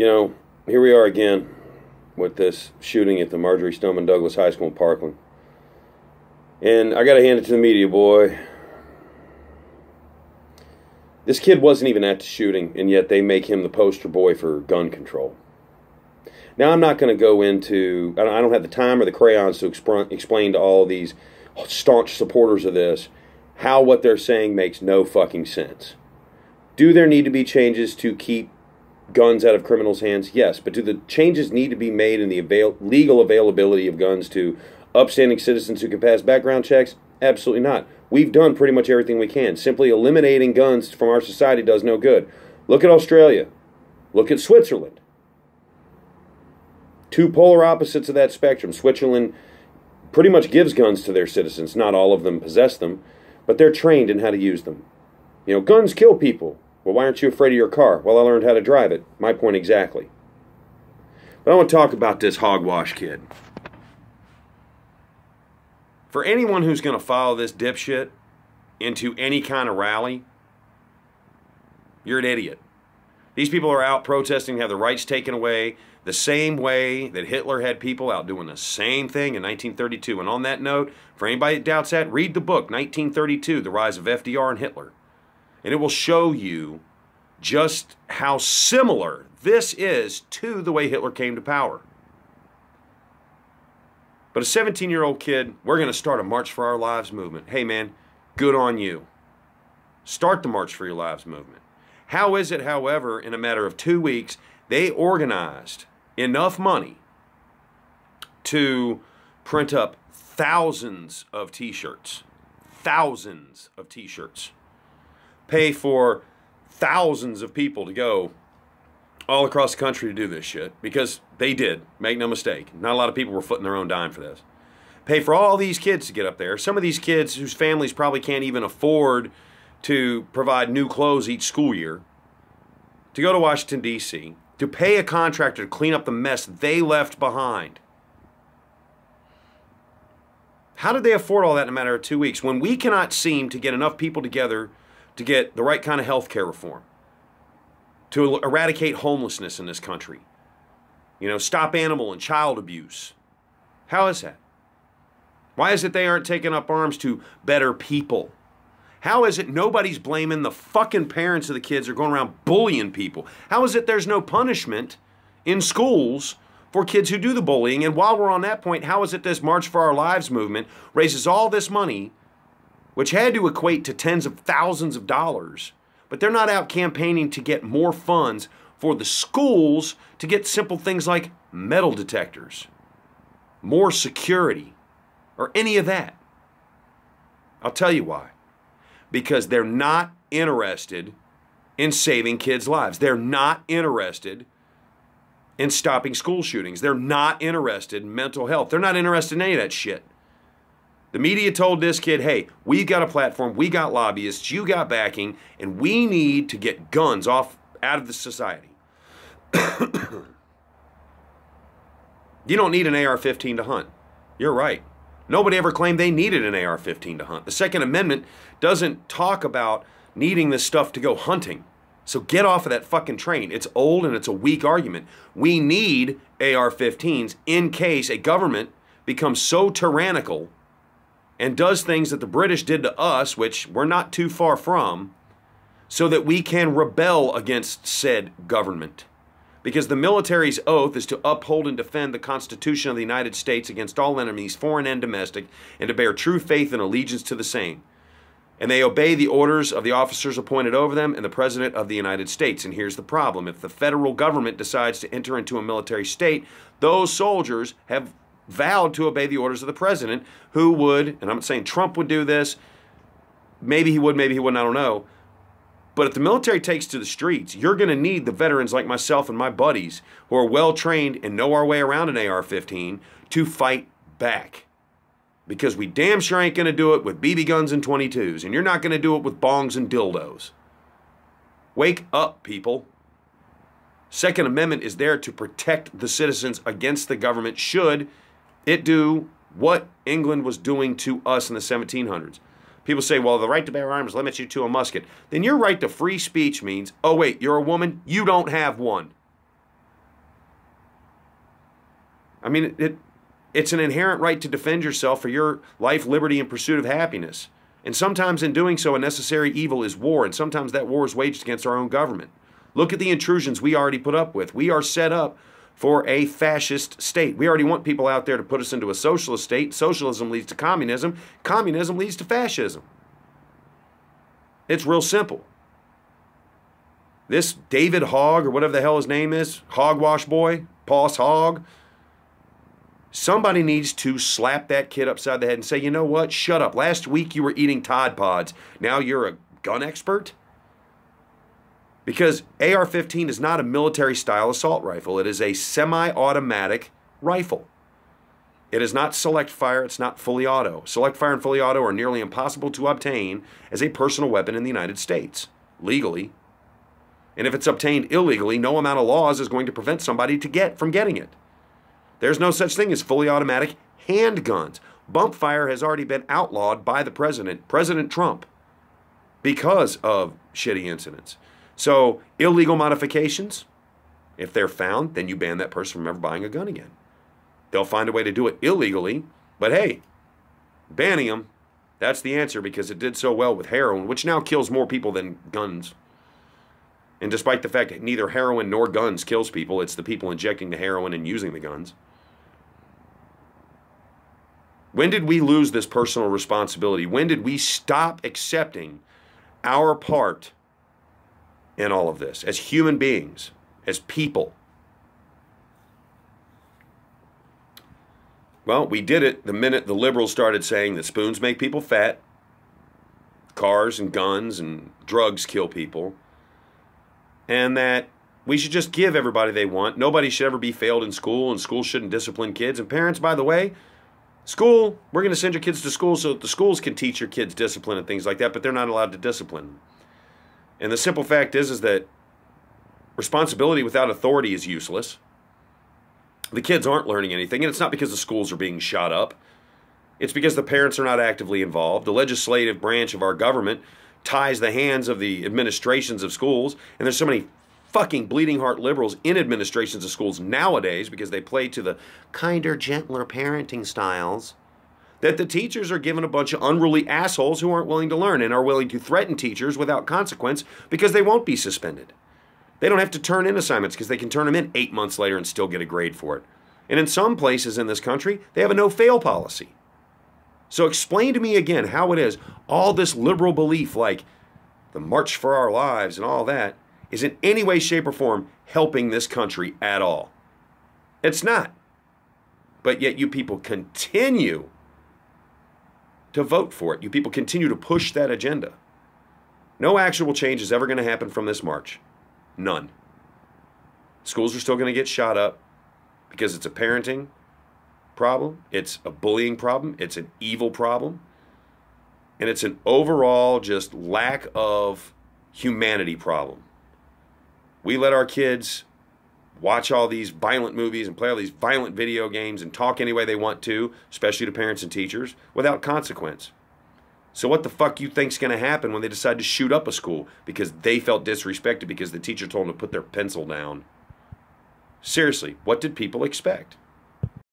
You know, here we are again with this shooting at the Marjorie Stoneman Douglas High School in Parkland. And I gotta hand it to the media, boy. This kid wasn't even at the shooting, and yet they make him the poster boy for gun control. Now, I'm not going to go into, I don't have the time or the crayons to explain to all these staunch supporters of this how what they're saying makes no fucking sense. Do there need to be changes to keep guns out of criminals' hands? Yes, but do the changes need to be made in the legal availability of guns to upstanding citizens who can pass background checks? Absolutely not. We've done pretty much everything we can. Simply eliminating guns from our society does no good. Look at Australia. Look at Switzerland. Two polar opposites of that spectrum. Switzerland pretty much gives guns to their citizens. Not all of them possess them, but they're trained in how to use them. You know, guns kill people. Well, why aren't you afraid of your car? Well, I learned how to drive it. My point exactly. But I want to talk about this hogwash kid. For anyone who's going to follow this dipshit into any kind of rally, you're an idiot. These people are out protesting to have their rights taken away the same way that Hitler had people out doing the same thing in 1932. And on that note, for anybody that doubts that, read the book, 1932, The Rise of FDR and Hitler. And it will show you just how similar this is to the way Hitler came to power. But a 17-year-old kid, we're going to start a March for Our Lives movement. Hey, man, good on you. Start the March for Your Lives movement. How is it, however, in a matter of 2 weeks, they organized enough money to print up thousands of T-shirts, pay for thousands of people to go all across the country to do this shit, because they did, make no mistake. Not a lot of people were footing their own dime for this. Pay for all these kids to get up there. Some of these kids whose families probably can't even afford to provide new clothes each school year, to go to Washington, D.C., to pay a contractor to clean up the mess they left behind. How did they afford all that in a matter of 2 weeks when we cannot seem to get enough people together to get the right kind of health care reform, to eradicate homelessness in this country, you know, stop animal and child abuse? How is that? Why is it they aren't taking up arms to better people? How is it nobody's blaming the fucking parents of the kids who are going around bullying people? How is it there's no punishment in schools for kids who do the bullying? And while we're on that point, how is it this March for Our Lives movement raises all this money, which had to equate to tens of thousands of dollars, but they're not out campaigning to get more funds for the schools to get simple things like metal detectors, more security, or any of that? I'll tell you why. Because they're not interested in saving kids' lives. They're not interested in stopping school shootings. They're not interested in mental health. They're not interested in any of that shit. The media told this kid, hey, we got a platform, we got lobbyists, you got backing, and we need to get guns out of the society. You don't need an AR-15 to hunt. You're right. Nobody ever claimed they needed an AR-15 to hunt. The Second Amendment doesn't talk about needing this stuff to go hunting. So get off of that fucking train. It's old and it's a weak argument. We need AR-15s in case a government becomes so tyrannical and does things that the British did to us, which we're not too far from, so that we can rebel against said government. Because the military's oath is to uphold and defend the Constitution of the United States against all enemies, foreign and domestic, and to bear true faith and allegiance to the same. And they obey the orders of the officers appointed over them and the President of the United States. And here's the problem. If the federal government decides to enter into a military state, those soldiers have vowed to obey the orders of the President, who would, and I'm not saying Trump would do this, maybe he would, maybe he wouldn't, I don't know. But if the military takes to the streets, you're going to need the veterans like myself and my buddies who are well-trained and know our way around an AR-15 to fight back. Because we damn sure ain't going to do it with BB guns and 22s, and you're not going to do it with bongs and dildos. Wake up, people. Second Amendment is there to protect the citizens against the government should it do what England was doing to us in the 1700s. People say, well, the right to bear arms limits you to a musket. Then your right to free speech means, oh, wait, you're a woman? You don't have one. I mean, it's an inherent right to defend yourself for your life, liberty, and pursuit of happiness. And sometimes in doing so, a necessary evil is war, and sometimes that war is waged against our own government. Look at the intrusions we already put up with. We are set up for a fascist state. We already want people out there to put us into a socialist state. Socialism leads to communism. Communism leads to fascism. It's real simple. This David Hogg, or whatever the hell his name is, Hogwash boy, Boss Hogg, somebody needs to slap that kid upside the head and say, you know what, shut up. Last week you were eating Tide Pods. Now you're a gun expert? Because AR-15 is not a military-style assault rifle. It is a semi-automatic rifle. It is not select fire. It's not fully auto. Select fire and fully auto are nearly impossible to obtain as a personal weapon in the United States, legally. And if it's obtained illegally, no amount of laws is going to prevent somebody from getting it. There's no such thing as fully automatic handguns. Bump fire has already been outlawed by the president, President Trump, because of shitty incidents. So illegal modifications, if they're found, then you ban that person from ever buying a gun again. They'll find a way to do it illegally, but hey, banning them, that's the answer because it did so well with heroin, which now kills more people than guns. And despite the fact that neither heroin nor guns kills people, it's the people injecting the heroin and using the guns. When did we lose this personal responsibility? When did we stop accepting our part in all of this as human beings, as people? Well, we did it the minute the liberals started saying that spoons make people fat, cars and guns and drugs kill people, and that we should just give everybody they want. Nobody should ever be failed in school, and schools shouldn't discipline kids. And parents, by the way, school, we're going to send your kids to school so that the schools can teach your kids discipline and things like that, but they're not allowed to discipline. And the simple fact is that responsibility without authority is useless. The kids aren't learning anything, and it's not because the schools are being shot up. It's because the parents are not actively involved. The legislative branch of our government ties the hands of the administrations of schools, and there's so many fucking bleeding heart liberals in administrations of schools nowadays because they play to the kinder, gentler parenting styles, that the teachers are given a bunch of unruly assholes who aren't willing to learn and are willing to threaten teachers without consequence because they won't be suspended. They don't have to turn in assignments because they can turn them in 8 months later and still get a grade for it. And in some places in this country, they have a no-fail policy. So explain to me again how it is all this liberal belief like the March for Our Lives and all that is in any way, shape, or form helping this country at all. It's not. But yet you people continue to vote for it. You people continue to push that agenda. No actual change is ever going to happen from this march. None. Schools are still going to get shot up because it's a parenting problem. It's a bullying problem. It's an evil problem. And it's an overall just lack of humanity problem. We let our kids watch all these violent movies and play all these violent video games and talk any way they want to, especially to parents and teachers, without consequence. So what the fuck you think's going to happen when they decide to shoot up a school because they felt disrespected because the teacher told them to put their pencil down? Seriously, what did people expect?